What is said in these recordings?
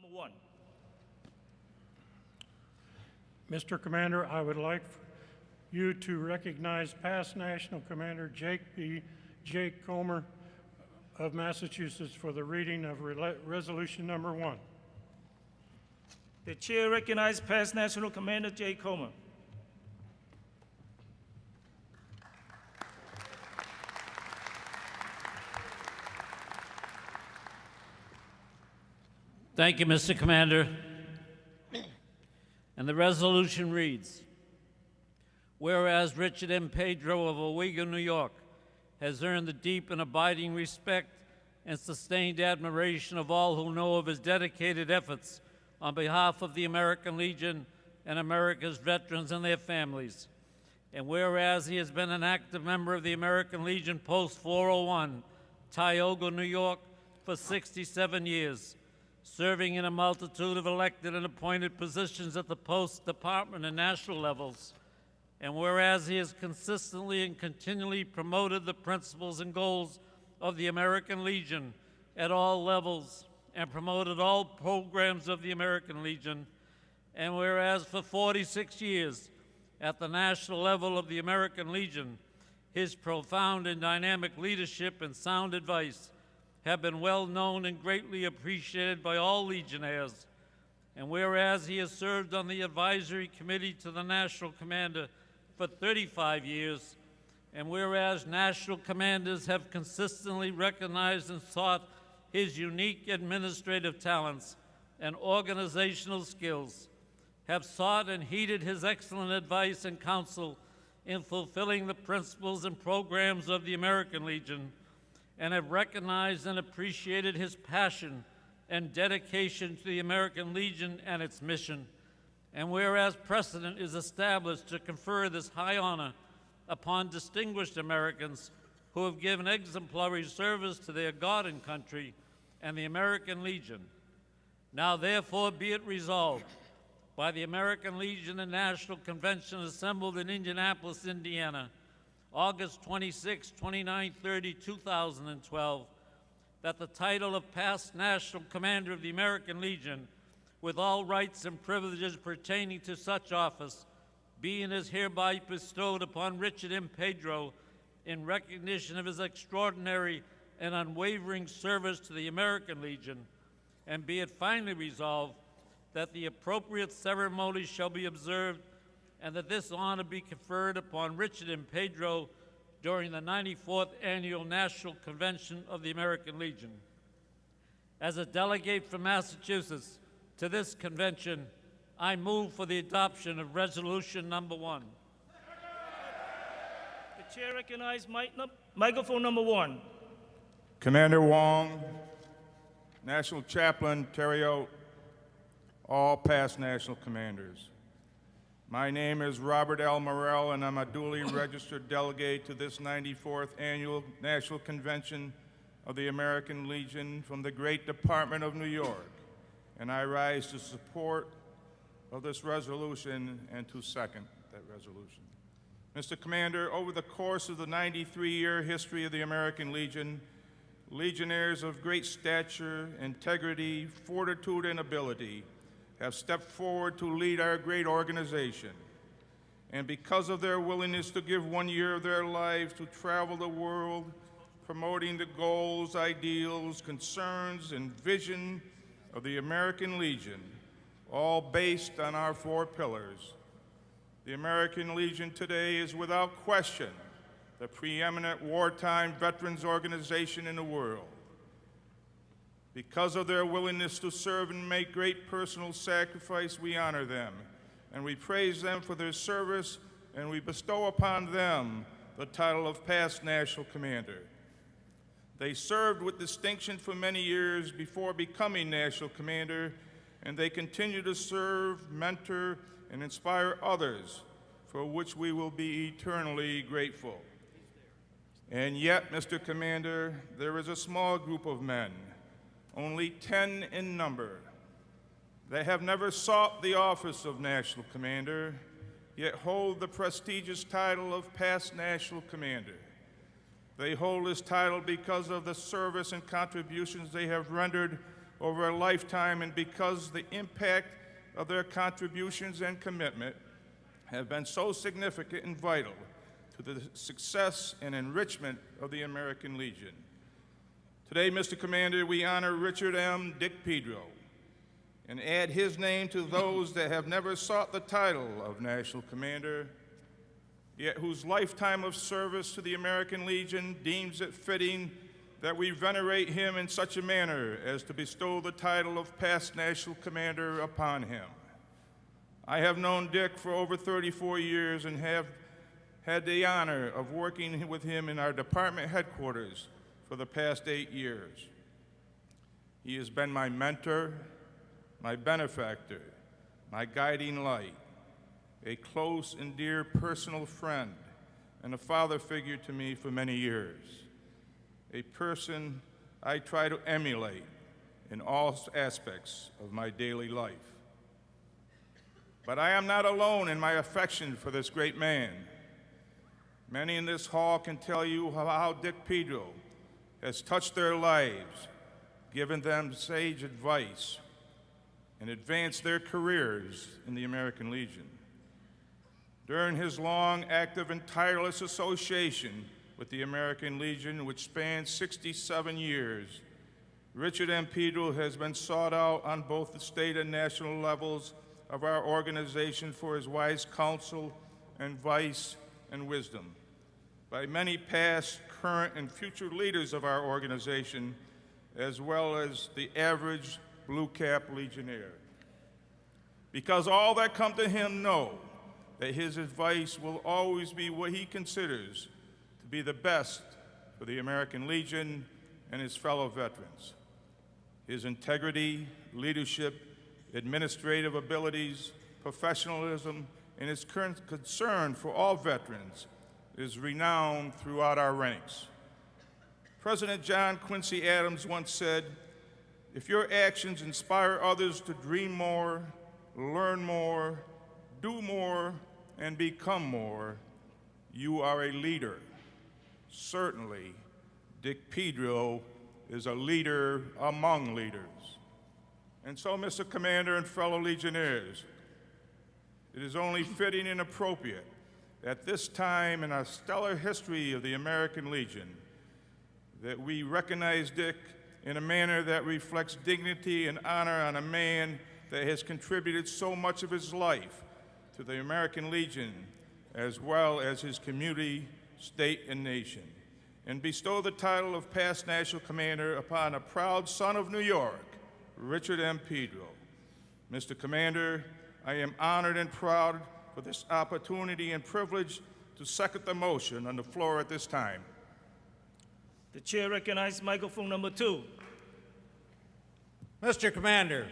Number 1. Mr. Commander, I would like you to recognize past National Commander Jake Comer of Massachusetts for the reading of Resolution Number 1. The chair recognizes past National Commander Jake Comer. Thank you, Mr. Commander. And the resolution reads, whereas Richard M. Pedro of Owego, New York, has earned the deep and abiding respect and sustained admiration of all who know of his dedicated efforts on behalf of the American Legion and America's veterans and their families. And whereas he has been an active member of the American Legion Post 401, Tioga, New York, for 67 years, serving in a multitude of elected and appointed positions at the post, department, and national levels. And whereas he has consistently and continually promoted the principles and goals of the American Legion at all levels and promoted all programs of the American Legion, and whereas for 46 years at the national level of the American Legion, his profound and dynamic leadership and sound advice have been well known and greatly appreciated by all Legionnaires. And whereas he has served on the advisory committee to the National Commander for 35 years, and whereas national commanders have consistently recognized and sought his unique administrative talents and organizational skills, have sought and heeded his excellent advice and counsel in fulfilling the principles and programs of the American Legion, and have recognized and appreciated his passion and dedication to the American Legion and its mission. And whereas precedent is established to confer this high honor upon distinguished Americans who have given exemplary service to their God and country and the American Legion, now therefore be it resolved by the American Legion and National Convention assembled in Indianapolis, Indiana, August 26, 29, 30, 2012, that the title of past National Commander of the American Legion, with all rights and privileges pertaining to such office, be and is hereby bestowed upon Richard M. Pedro in recognition of his extraordinary and unwavering service to the American Legion, and be it finally resolved that the appropriate ceremonies shall be observed and that this honor be conferred upon Richard M. Pedro during the 94th Annual National Convention of the American Legion. As a delegate from Massachusetts to this convention, I move for the adoption of Resolution Number 1. The chair recognizes microphone number 1. Commander Wong, National Chaplain Theriault, all past national commanders. My name is Robert L. Morrell, and I'm a duly registered delegate to this 94th Annual National Convention of the American Legion from the great Department of New York, and I rise to support of this resolution and to second that resolution. Mr. Commander, over the course of the 93-year history of the American Legion, Legionnaires of great stature, integrity, fortitude, and ability have stepped forward to lead our great organization. And because of their willingness to give 1 year of their lives to travel the world, promoting the goals, ideals, concerns, and vision of the American Legion, all based on our 4 pillars. The American Legion today is without question the preeminent wartime veterans organization in the world. Because of their willingness to serve and make great personal sacrifice, we honor them, and we praise them for their service, and we bestow upon them the title of Past National Commander. They served with distinction for many years before becoming National Commander, and they continue to serve, mentor, and inspire others, for which we will be eternally grateful. And yet, Mr. Commander, there is a small group of men, only 10 in number. They have never sought the office of National Commander, yet hold the prestigious title of Past National Commander. They hold this title because of the service and contributions they have rendered over a lifetime, and because the impact of their contributions and commitment have been so significant and vital to the success and enrichment of the American Legion. Today, Mr. Commander, we honor Richard M. Dick Pedro and add his name to those that have never sought the title of National Commander, yet whose lifetime of service to the American Legion deems it fitting that we venerate him in such a manner as to bestow the title of Past National Commander upon him. I have known Dick for over 34 years and have had the honor of working with him in our department headquarters for the past 8 years. He has been my mentor, my benefactor, my guiding light, a close and dear personal friend, and a father figure to me for many years, a person I try to emulate in all aspects of my daily life. But I am not alone in my affection for this great man. Many in this hall can tell you how Dick Pedro has touched their lives, given them sage advice, and advanced their careers in the American Legion. During his long, active, and tireless association with the American Legion, which spans 67 years, Richard M. Pedro has been sought out on both the state and national levels of our organization for his wise counsel and advice and wisdom by many past, current, and future leaders of our organization, as well as the average blue cap Legionnaire. Because all that come to him know that his advice will always be what he considers to be the best for the American Legion and his fellow veterans. His integrity, leadership, administrative abilities, professionalism, and his current concern for all veterans is renowned throughout our ranks. President John Quincy Adams once said, "If your actions inspire others to dream more, learn more, do more, and become more, you are a leader." Certainly, Dick Pedro is a leader among leaders. And so, Mr. Commander and fellow Legionnaires, it is only fitting and appropriate at this time in our stellar history of the American Legion that we recognize Dick in a manner that reflects dignity and honor on a man that has contributed so much of his life to the American Legion, as well as his community, state, and nation, and bestow the title of Past National Commander upon a proud son of New York, Richard M. Pedro. Mr. Commander, I am honored and proud for this opportunity and privilege to second the motion on the floor at this time. The chair recognizes microphone number 2. Mr. Commander,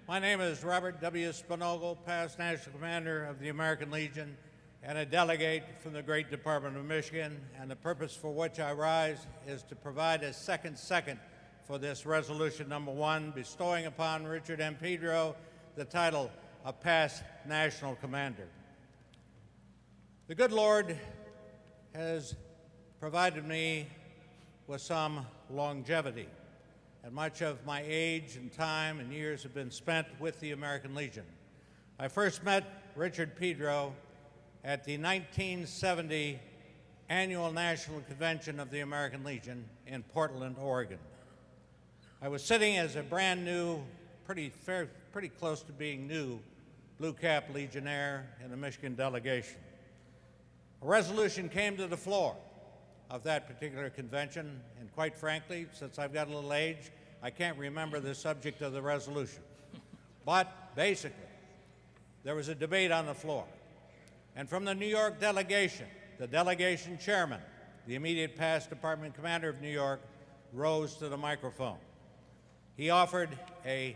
my name is Robert W. Spinogle, past National Commander of the American Legion and a delegate from the great Department of Michigan, and the purpose for which I rise is to provide a second for this resolution number 1, bestowing upon Richard M. Pedro the title of Past National Commander. The good Lord has provided me with some longevity, and much of my age and time and years have been spent with the American Legion. I first met Richard Pedro at the 1970 Annual National Convention of the American Legion in Portland, Oregon. I was sitting as a brand new, pretty close to being new, blue cap Legionnaire in the Michigan delegation. A resolution came to the floor of that particular convention, and quite frankly, since I've got a little age, I can't remember the subject of the resolution. But basically, there was a debate on the floor. And from the New York delegation, the delegation chairman, the immediate past department commander of New York, rose to the microphone. He offered a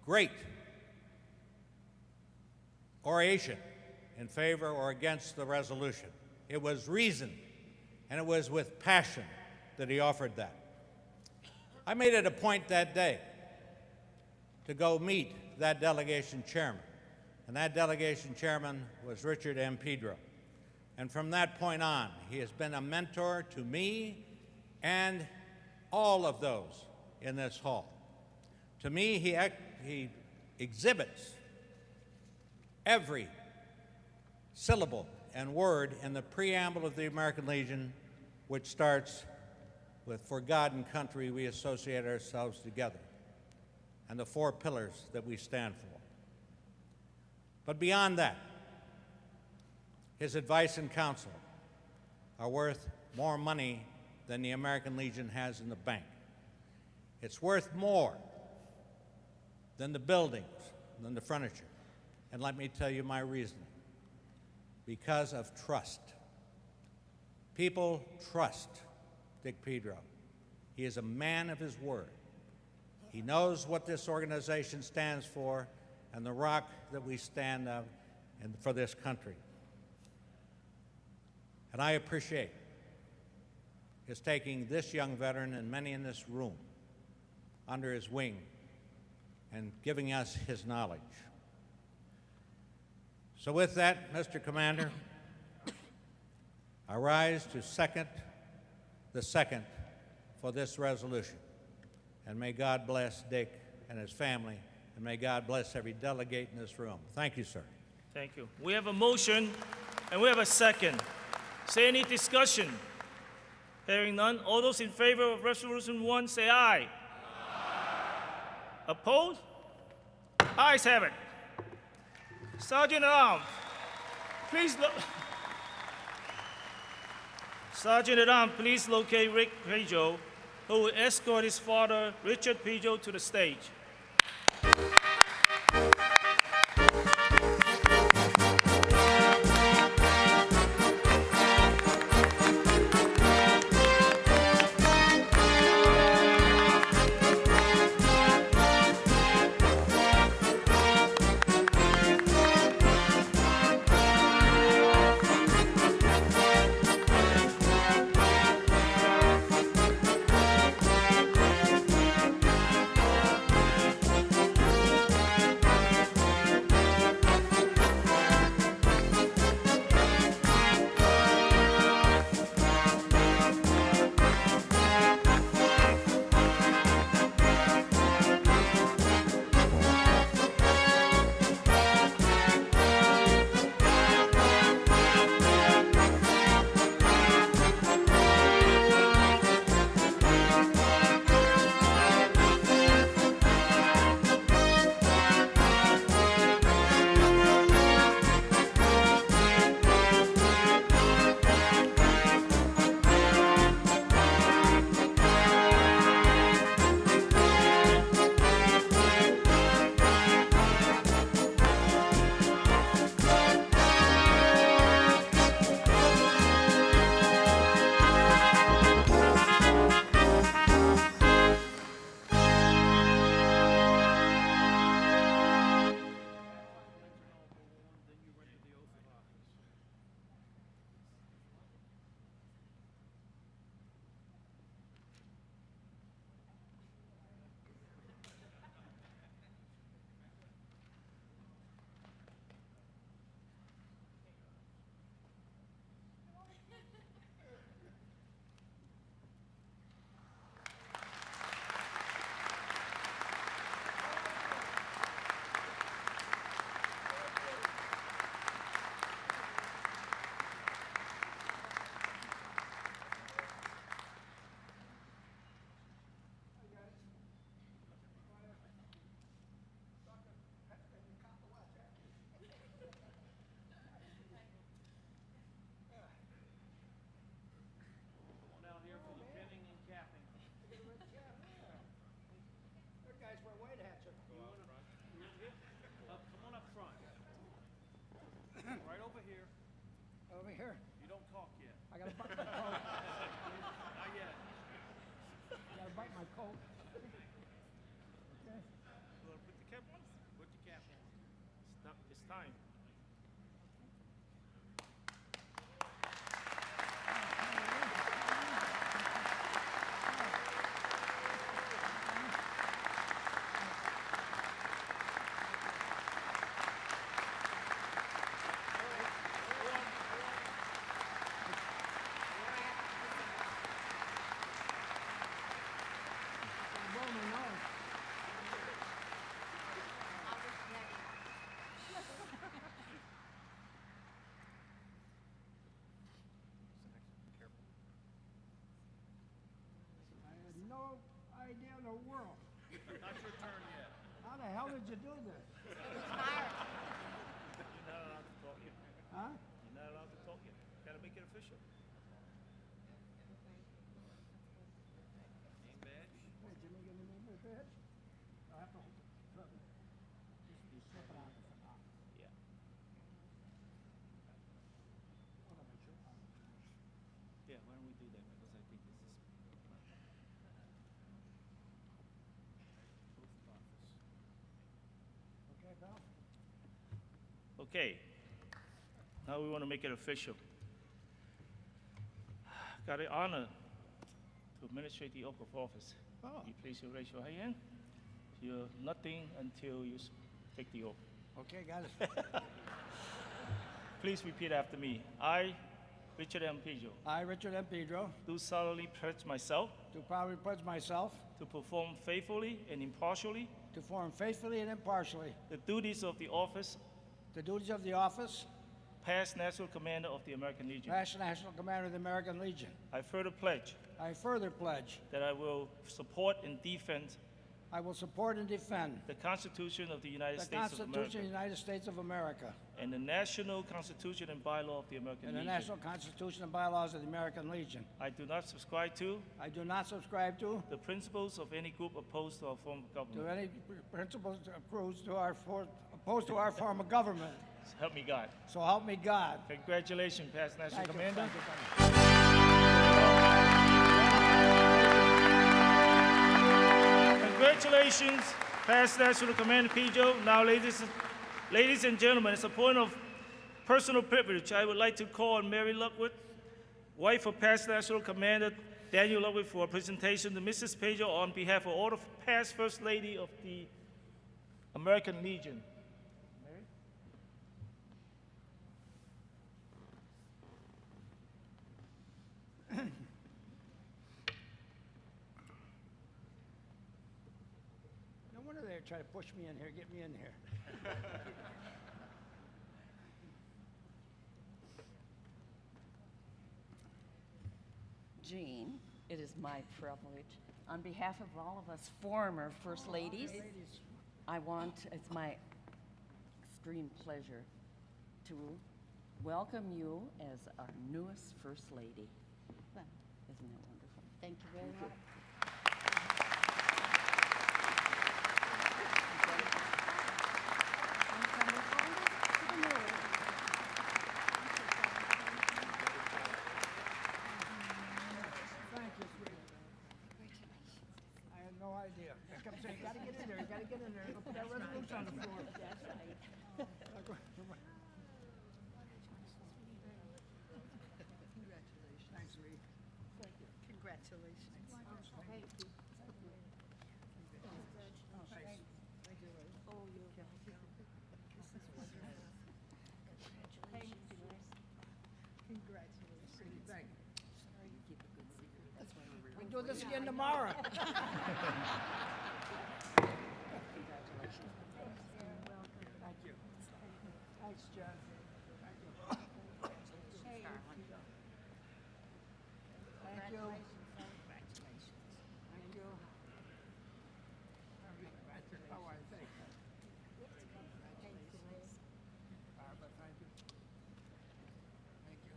great oration in favor or against the resolution. It was reasoned, and it was with passion that he offered that. I made it a point that day to go meet that delegation chairman, and that delegation chairman was Richard M. Pedro. And from that point on, he has been a mentor to me and all of those in this hall. To me, he exhibits every syllable and word in the preamble of the American Legion, which starts with, "For God and country we associate ourselves together," and the 4 pillars that we stand for. But beyond that, his advice and counsel are worth more money than the American Legion has in the bank. It's worth more than the buildings, than the furniture. And let me tell you my reason. Because of trust. People trust Dick Pedro. He is a man of his word. He knows what this organization stands for and the rock that we stand on and for this country. And I appreciate his taking this young veteran and many in this room under his wing and giving us his knowledge. So with that, Mr. Commander, I rise to second for this resolution. And may God bless Dick and his family, and may God bless every delegate in this room. Thank you, sir. Thank you. We have a motion and we have a second. Is there any discussion? Hearing none, all those in favor of Resolution 1 say aye. Opposed? Ayes have it. Sergeant at Arms, Sergeant at Arms, please locate Rick Pedro, who will escort his father, Richard Pedro, to the stage. Over here. You don't talk yet. I gotta bite my coat. Not yet. I gotta bite my coat. Okay. You wanna put the cap on? Put the cap on. It's time. Blow my nose. in the world? Not your turn yet. How the hell did you do this? You're not allowed to talk yet. Huh? You're not allowed to talk yet. Gotta make it official. Name badge? Wait, you make any name of it? I have to hold it. Just be slipping out the top. Yeah. Yeah, why don't we do that? Because I think this is. Okay, pal? Okay. Now we want to make it official. Got the honor to administrate the oath of office. Oh. You please raise your right hand. You're nothing until you take the oath. Okay, got it. Please repeat after me. I, Richard M. Pedro, I, Richard M. Pedro, do solemnly pledge myself do proudly pledge myself to perform faithfully and impartially to perform faithfully and impartially the duties of the office the duties of the office, Past National Commander of the American Legion. National Commander of the American Legion. I further pledge I further pledge that I will support and defend I will support and defend the Constitution of the United the States of Constitution of the America United States of America and the National Constitution and Bylaw of the American and the Legion. National Constitution and bylaws of the American Legion. I do not subscribe to I do not subscribe to the principles of any group opposed to our form of government. any principles opposed to our form of government. So help me God. So help me God. Congratulations, Past National Thank you, Commander. thank you, buddy. Congratulations, Past National Commander Pedro. Now, ladies and gentlemen, it's a point of personal privilege. I would like to call on Mary Lockwood, wife of Past National Commander Daniel Lockwood, for a presentation to Mrs. Pedro on behalf of all the past First Lady of the American Legion. Mary? No wonder they try to push me in here, get me in here. Jean, it is my privilege, on behalf of all of us former First Ladies, it's my extreme pleasure to welcome you as our newest First Lady. Well, isn't that wonderful? Thank you very much. Thank you, sweetie. I had no idea. I kept saying, you gotta get in there, you gotta get in there. Go put that resolution on the floor. That's right. Thanks, sweetie. Congratulations. Thank you. We can do this again tomorrow. Thank you. Thanks, John. Thank you. Thank you. Thank you. Oh, I think. Barbara, thank you. Thank you.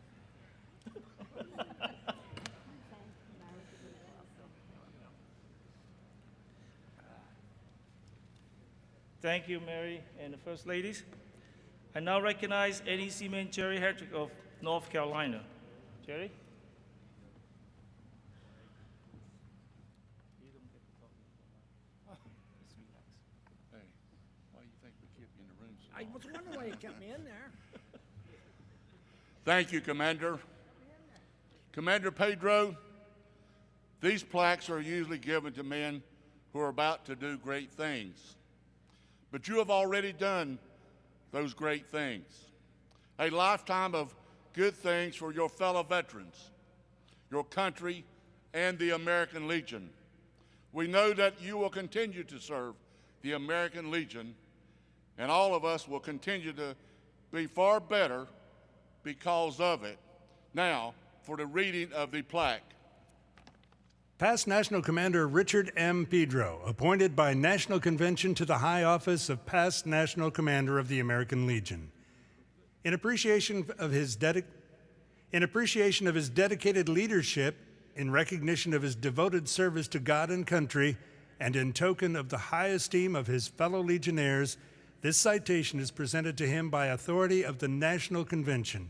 Thank you, Mary and the First Ladies. I now recognize NEC man Jerry Hedrick of North Carolina. Jerry? Hey, why do you think we kept you in the room so I long? was wondering why you kept me in there. Thank you, Commander. Commander Pedro, these plaques are usually given to men who are about to do great things. But you have already done those great things. A lifetime of good things for your fellow veterans, your country, and the American Legion. We know that you will continue to serve the American Legion, and all of us will continue to be far better because of it. Now, for the reading of the plaque. Past National Commander Richard M. Pedro, appointed by National Convention to the high office of Past National Commander of the American Legion. In appreciation of his dedicated leadership, in recognition of his devoted service to God and country, and in token of the high esteem of his fellow Legionnaires, this citation is presented to him by authority of the National Convention.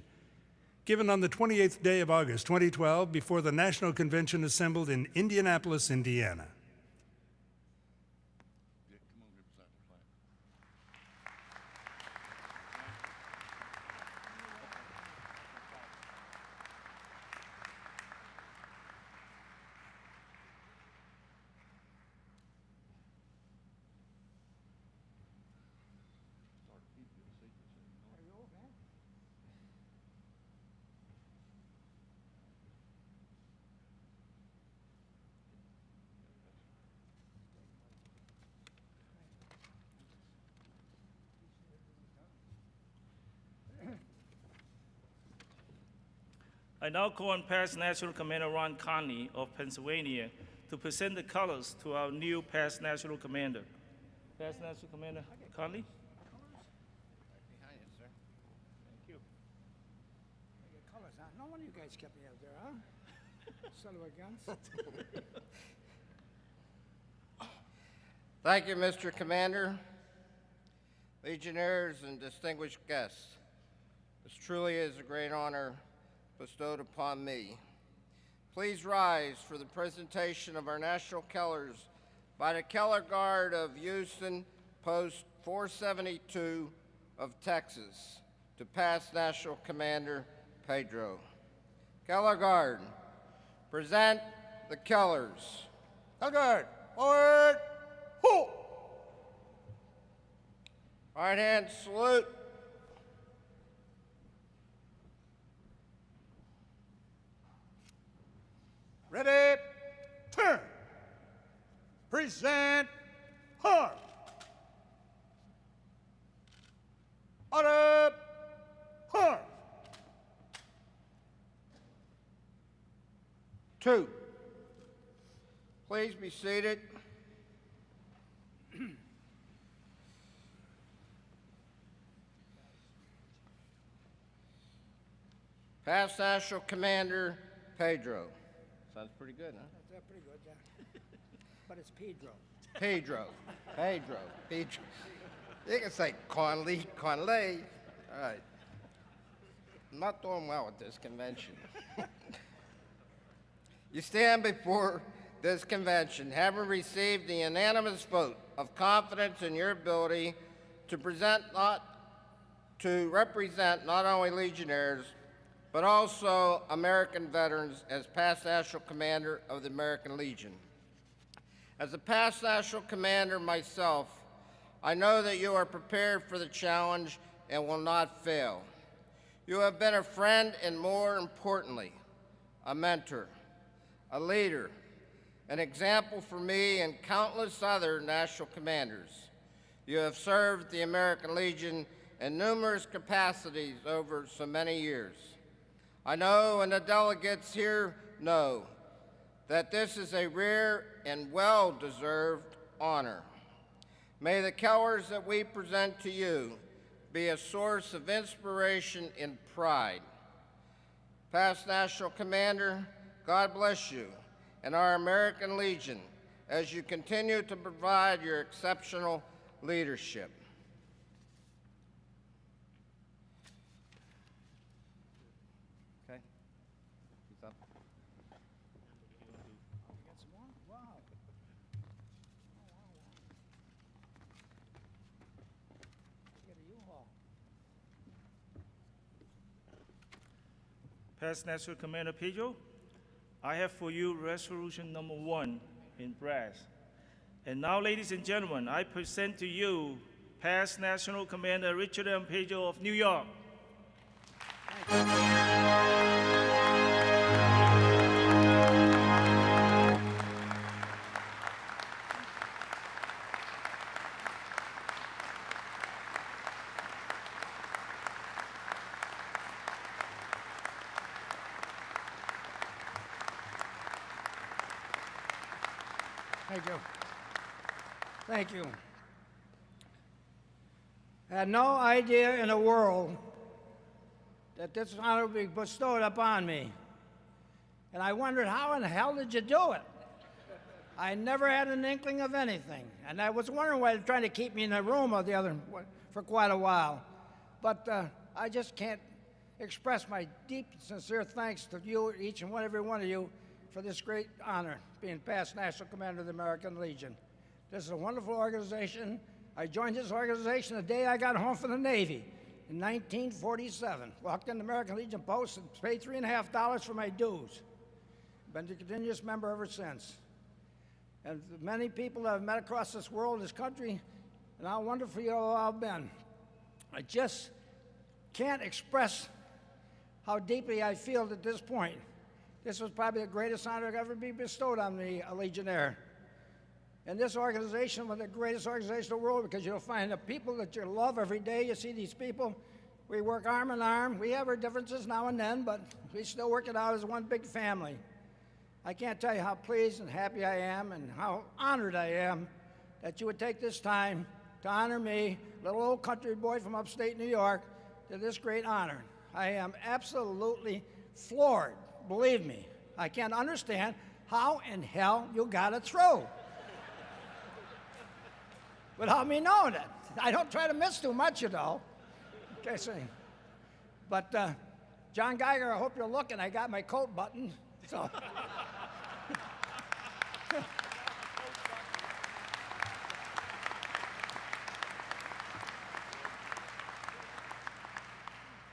Given on the 28th day of August 2012 before the National Convention assembled in Indianapolis, Indiana. I now call on Past National Commander Ron Conley of Pennsylvania to present the colors to our new Past National Commander. Past National Commander Conley? Behind you, sir. Thank you. I get colors, huh? No wonder you guys kept me out there, huh? Son of a guns. Thank you, Mr. Commander, Legionnaires, and distinguished guests. This truly is a great honor bestowed upon me. Please rise for the presentation of our national colors by the Color Guard of Houston, Post 472 of Texas, to Past National Commander Pedro. Color Guard, present the colors. Color Guard, forward, ho! Right hand salute. Ready, turn. Present, hard. Order, hard. 2. Please be seated. Past National Commander Pedro. Sounds pretty good, huh? That's pretty good, yeah. But it's Pedro. Pedro. You can say Conley. All right. I'm not doing well with this convention. You stand before this convention having received the unanimous vote of confidence in your ability to represent not only Legionnaires, but also American veterans as Past National Commander of the American Legion. As a Past National Commander myself, I know that you are prepared for the challenge and will not fail. You have been a friend and, more importantly, a mentor, a leader, an example for me and countless other national commanders. You have served the American Legion in numerous capacities over so many years. I know, and the delegates here know, that this is a rare and well-deserved honor. May the colors that we present to you be a source of inspiration and pride. Past National Commander, God bless you and our American Legion as you continue to provide your exceptional leadership. Okay. He's up. You got some more? Wow. Get a U-Haul. Past National Commander Pedro, I have for you resolution number 1 in brass. And now, ladies and gentlemen, I present to you Past National Commander Richard M. Pedro of New York. Thank you. Thank you. I had no idea in the world that this honor would be bestowed upon me. And I wondered, how in the hell did you do it? I never had an inkling of anything. And I was wondering why they were trying to keep me in the room or the other for quite a while. But I just can't express my deep, sincere thanks to you, each and every one of you, for this great honor, being past National Commander of the American Legion. This is a wonderful organization. I joined this organization the day I got home from the Navy in 1947. Walked in the American Legion Post and paid $3.50 for my dues. Been a continuous member ever since. And the many people that I've met across this world, this country, and how wonderful you all have been. I just can't express how deeply I feel at this point. This was probably the greatest honor to ever be bestowed on me, a Legionnaire. And this organization was the greatest organization in the world, because you'll find the people that you love every day. You see these people. We work arm in arm. We have our differences now and then, but we still work it out as one big family. I can't tell you how pleased and happy I am and how honored I am that you would take this time to honor me, little old country boy from upstate New York, to this great honor. I am absolutely floored, believe me. I can't understand how in hell you got it through without me knowing it. I don't try to miss too much, you know. Okay, so, but John Geiger, I hope you're looking. I got my coat buttoned, so.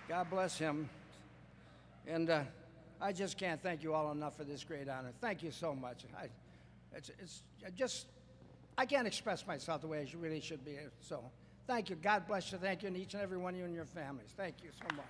God bless him. And I just can't thank you all enough for this great honor. Thank you so much. I can't express myself the way I really should be. So thank you. God bless you. Thank you, and each and every one of you and your families. Thank you so much.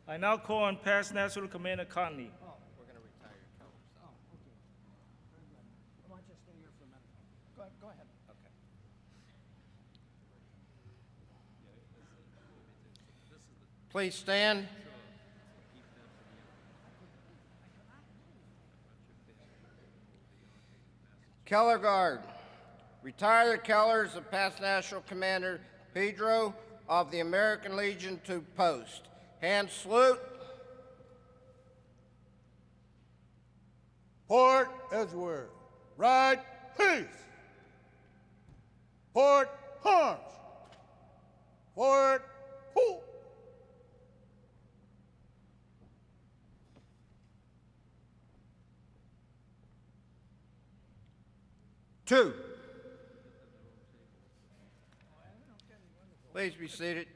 I now call on past National Commander Conley. We're going to retire your colors. Oh, okay. Very good. I want you to stay here for a minute. Go ahead. Okay. Please stand. Color Guard. Retire the colors of past National Commander Pedro of the American Legion to post. Hand salute. Port Edgeworth. Right, peace. Port Hunch. Port Pool. Two. Please be seated.